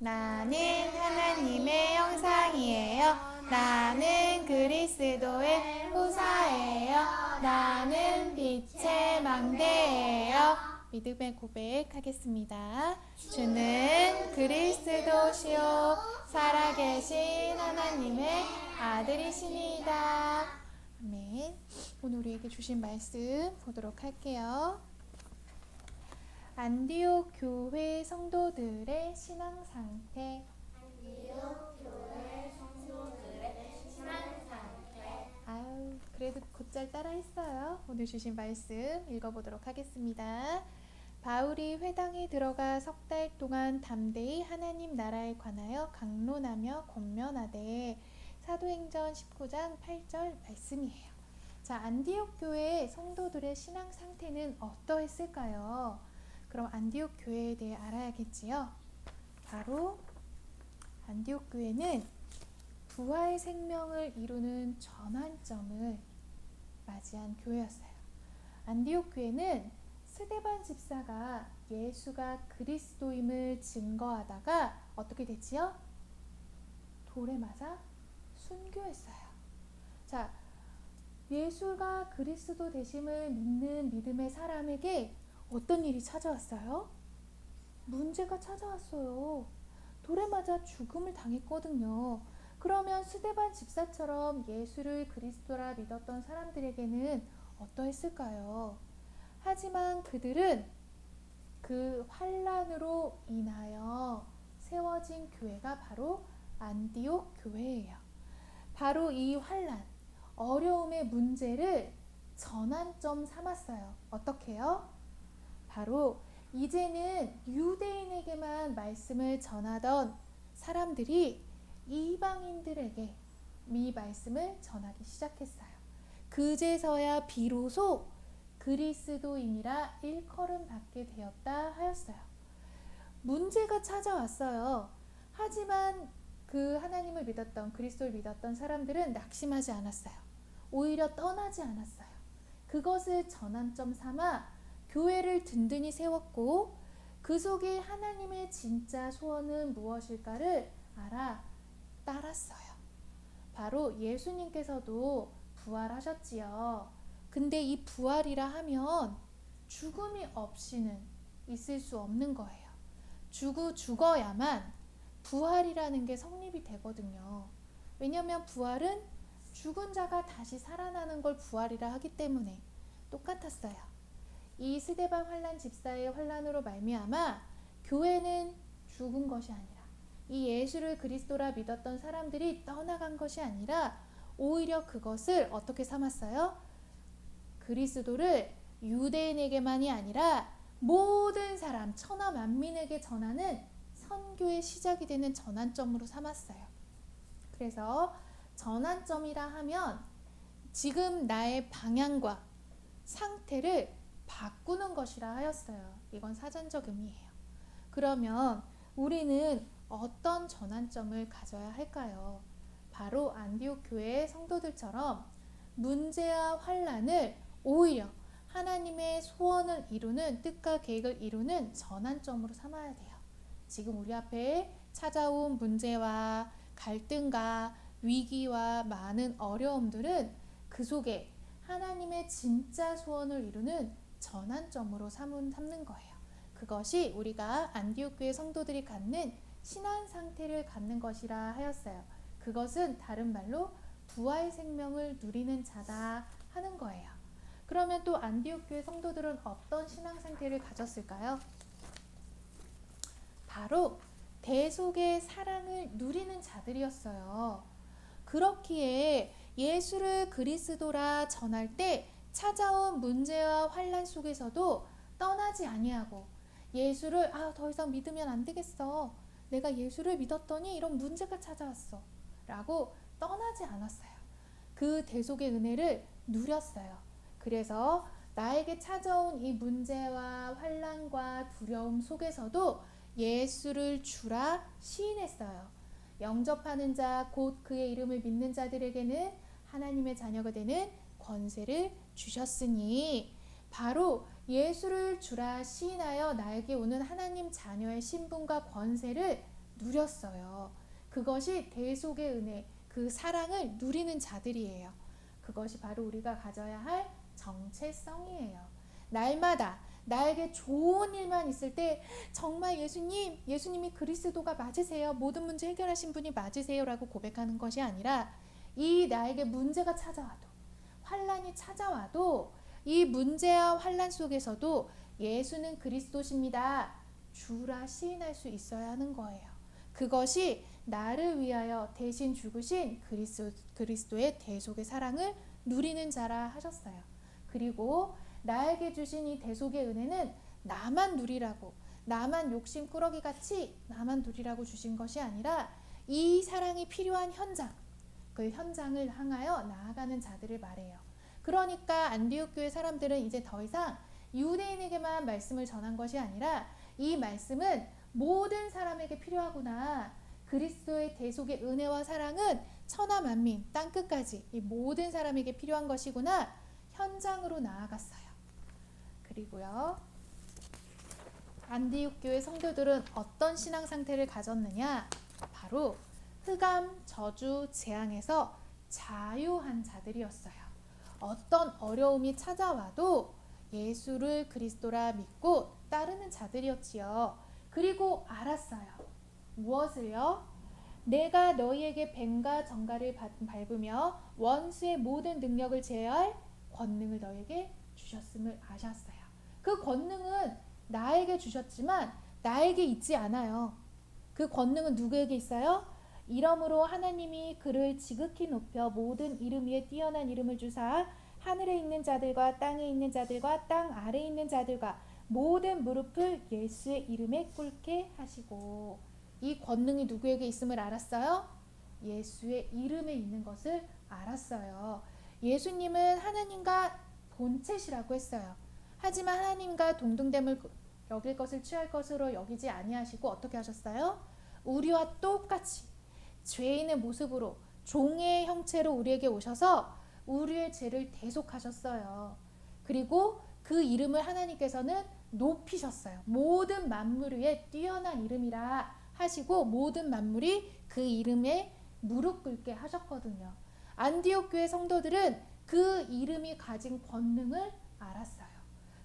나는 하나님의 형상이에요. 나는 그리스도의 후사예요. 나는 빛의 망대예요. 믿음의 고백하겠습니다. 주는 그리스도시요 살아계신 하나님의 아들이십니다. 아멘. 오늘 우리에게 주신 말씀 보도록 할게요. 안디옥 교회 성도들의 신앙 상태. 아유, 그래도 곧잘 따라했어요. 오늘 주신 말씀 읽어보도록 하겠습니다. 바울이 회당에 들어가 석 달 동안 담대히 하나님 나라에 관하여 강론하며 권면하되, 사도행전 19장 8절 말씀이에요. 자, 안디옥 교회 성도들의 신앙 상태는 어떠했을까요? 그럼 안디옥 교회에 대해 알아야겠지요? 바로 안디옥 교회는 부활 생명을 이루는 전환점을 맞이한 교회였어요. 안디옥 교회는 스데반 집사가 예수가 그리스도임을 증거하다가 어떻게 됐지요? 돌에 맞아 순교했어요. 자, 예수가 그리스도 되심을 믿는 믿음의 사람에게 어떤 일이 찾아왔어요? 문제가 찾아왔어요. 돌에 맞아 죽음을 당했거든요. 그러면 스데반 집사처럼 예수를 그리스도라 믿었던 사람들에게는 어떠했을까요? 하지만 그들은 그 환난으로 인하여 세워진 교회가 바로 안디옥 교회예요. 바로 이 환난, 어려움의 문제를 전환점 삼았어요. 어떻게요? 바로 이제는 유대인에게만 말씀을 전하던 사람들이 이방인들에게 이 말씀을 전하기 시작했어요. 그제서야 비로소 그리스도인이라 일컬음 받게 되었다 하였어요. 문제가 찾아왔어요. 하지만 그 하나님을 믿었던, 그리스도를 믿었던 사람들은 낙심하지 않았어요. 오히려 떠나지 않았어요. 그것을 전환점 삼아 교회를 든든히 세웠고, 그 속에 하나님의 진짜 소원은 무엇일까를 알아 따랐어요. 바로 예수님께서도 부활하셨지요. 근데 이 부활이라 하면 죽음이 없이는 있을 수 없는 거예요. 죽어야만 부활이라는 게 성립이 되거든요. 왜냐하면 부활은 죽은 자가 다시 살아나는 걸 부활이라 하기 때문에 똑같았어요. 이 스데반 환난 집사의 환난으로 말미암아 교회는 죽은 것이 아니라, 이 예수를 그리스도라 믿었던 사람들이 떠나간 것이 아니라 오히려 그것을 어떻게 삼았어요? 그리스도를 유대인에게만이 아니라 모든 사람, 천하 만민에게 전하는 선교의 시작이 되는 전환점으로 삼았어요. 그래서 전환점이라 하면 지금 나의 방향과 상태를 바꾸는 것이라 하였어요. 이건 사전적 의미예요. 그러면 우리는 어떤 전환점을 가져야 할까요? 바로 안디옥 교회의 성도들처럼 문제와 환난을 오히려 하나님의 소원을 이루는, 뜻과 계획을 이루는 전환점으로 삼아야 돼요. 지금 우리 앞에 찾아온 문제와 갈등과 위기와 많은 어려움들은 그 속에 하나님의 진짜 소원을 이루는 전환점으로 삼는 거예요. 그것이 우리가 안디옥 교회 성도들이 갖는 신앙 상태를 갖는 것이라 하였어요. 그것은 다른 말로 부활 생명을 누리는 자다 하는 거예요. 그러면 또 안디옥 교회 성도들은 어떤 신앙 상태를 가졌을까요? 바로 대속의 사랑을 누리는 자들이었어요. 그렇기에 예수를 그리스도라 전할 때 찾아온 문제와 환난 속에서도 떠나지 아니하고, 예수를 더 이상 믿으면 안 되겠어, 내가 예수를 믿었더니 이런 문제가 찾아왔어 라고 떠나지 않았어요. 그 대속의 은혜를 누렸어요. 그래서 나에게 찾아온 이 문제와 환난과 두려움 속에서도 예수를 주라 시인했어요. 영접하는 자, 곧 그의 이름을 믿는 자들에게는 하나님의 자녀가 되는 권세를 주셨으니, 바로 예수를 주라 시인하여 나에게 오는 하나님 자녀의 신분과 권세를 누렸어요. 그것이 대속의 은혜, 그 사랑을 누리는 자들이에요. 그것이 바로 우리가 가져야 할 정체성이에요. 날마다 나에게 좋은 일만 있을 때 정말 예수님이 그리스도가 맞으세요. 모든 문제 해결하신 분이 맞으세요. 라고 고백하는 것이 아니라 이 나에게 문제가 찾아와도 환란이 찾아와도 이 문제와 환란 속에서도 예수는 그리스도십니다. 주라 시인할 수 있어야 하는 거예요. 그것이 나를 위하여 대신 죽으신 그리스도의 대속의 사랑을 누리는 자라 하셨어요. 그리고 나에게 주신 이 대속의 은혜는 나만 누리라고, 나만 욕심 꾸러기 같이 나만 누리라고 주신 것이 아니라 이 사랑이 필요한 현장, 그 현장을 향하여 나아가는 자들을 말해요. 그러니까 안디옥 교회 사람들은 이제 더 이상 유대인에게만 말씀을 전한 것이 아니라 이 말씀은 모든 사람에게 필요하구나. 그리스도의 대속의 은혜와 사랑은 천하 만민, 땅끝까지 이 모든 사람에게 필요한 것이구나. 현장으로 나아갔어요. 그리고요, 안디옥 교회 성도들은 어떤 신앙 상태를 가졌느냐? 바로 흑암, 저주, 재앙에서 자유한 자들이었어요. 어떤 어려움이 찾아와도 예수를 그리스도라 믿고 따르는 자들이었지요. 그리고 알았어요. 무엇을요? 내가 너희에게 뱀과 정갈을 밟으며 원수의 모든 능력을 제어할 권능을 너희에게 주셨음을 아셨어요. 그 권능은 나에게 주셨지만 나에게 있지 않아요. 그 권능은 누구에게 있어요? 이러므로 하나님이 그를 지극히 높여 모든 이름 위에 뛰어난 이름을 주사 하늘에 있는 자들과 땅에 있는 자들과 땅 아래에 있는 자들과 모든 무릎을 예수의 이름에 꿇게 하시고, 이 권능이 누구에게 있음을 알았어요? 예수의 이름에 있는 것을 알았어요. 예수님은 하나님과 본체시라고 했어요. 하지만 하나님과 동등됨을 여길 것을 취할 것으로 여기지 아니하시고 어떻게 하셨어요? 우리와 똑같이 죄인의 모습으로 종의 형체로 우리에게 오셔서 우리의 죄를 대속하셨어요. 그리고 그 이름을 하나님께서는 높이셨어요. 모든 만물 위에 뛰어난 이름이라 하시고 모든 만물이 그 이름에 무릎 꿇게 하셨거든요. 안디옥 교회 성도들은 그 이름이 가진 권능을 알았어요.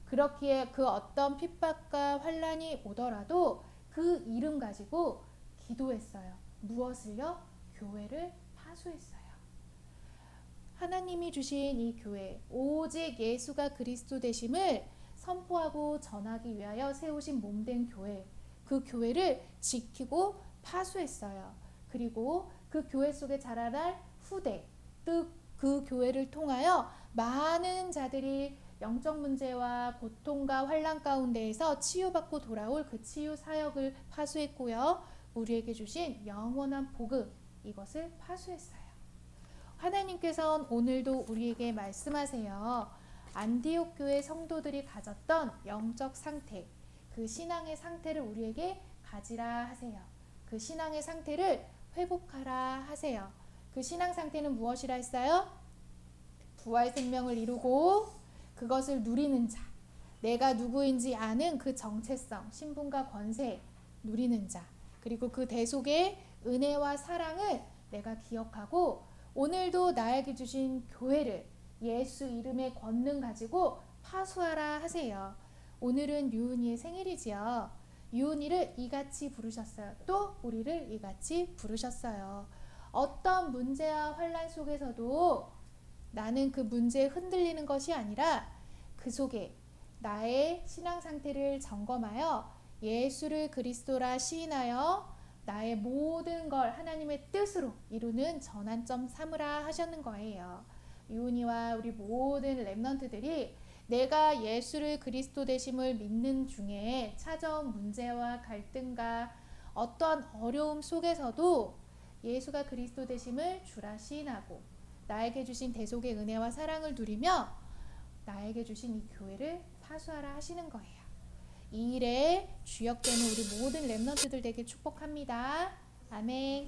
그렇기에 그 어떤 핍박과 환란이 오더라도 그 이름 가지고 기도했어요. 무엇을요? 교회를 파수했어요. 하나님이 주신 이 교회, 오직 예수가 그리스도 되심을 선포하고 전하기 위하여 세우신 몸된 교회, 그 교회를 지키고 파수했어요. 그리고 그 교회 속에 자라날 후대, 즉 그 교회를 통하여 많은 자들이 영적 문제와 고통과 환난 가운데에서 치유받고 돌아올 그 치유 사역을 파수했고요. 우리에게 주신 영원한 복음, 이것을 파수했어요. 하나님께서는 오늘도 우리에게 말씀하세요. 안디옥 교회 성도들이 가졌던 영적 상태, 그 신앙의 상태를 우리에게 가지라 하세요. 그 신앙의 상태를 회복하라 하세요. 그 신앙 상태는 무엇이라 했어요? 부활 생명을 이루고 그것을 누리는 자, 내가 누구인지 아는 그 정체성, 신분과 권세 누리는 자, 그리고 그 대속의 은혜와 사랑을 내가 기억하고 오늘도 나에게 주신 교회를 예수 이름의 권능 가지고 파수하라 하세요. 오늘은 유은이의 생일이지요. 유은이를 이같이 부르셨어요. 또 우리를 이같이 부르셨어요. 어떤 문제와 환란 속에서도 나는 그 문제에 흔들리는 것이 아니라 그 속에 나의 신앙 상태를 점검하여 예수를 그리스도라 시인하여 나의 모든 걸 하나님의 뜻으로 이루는 전환점 삼으라 하셨는 거예요. 유은이와 우리 모든 렘넌트들이 내가 예수를 그리스도 되심을 믿는 중에 찾아온 문제와 갈등과 어떠한 어려움 속에서도 예수가 그리스도 되심을 주라 시인하고 나에게 주신 대속의 은혜와 사랑을 누리며 나에게 주신 이 교회를 파수하라 하시는 거예요. 이 일에 주역되는 우리 모든 렘넌트들 되게 축복합니다. 아멘.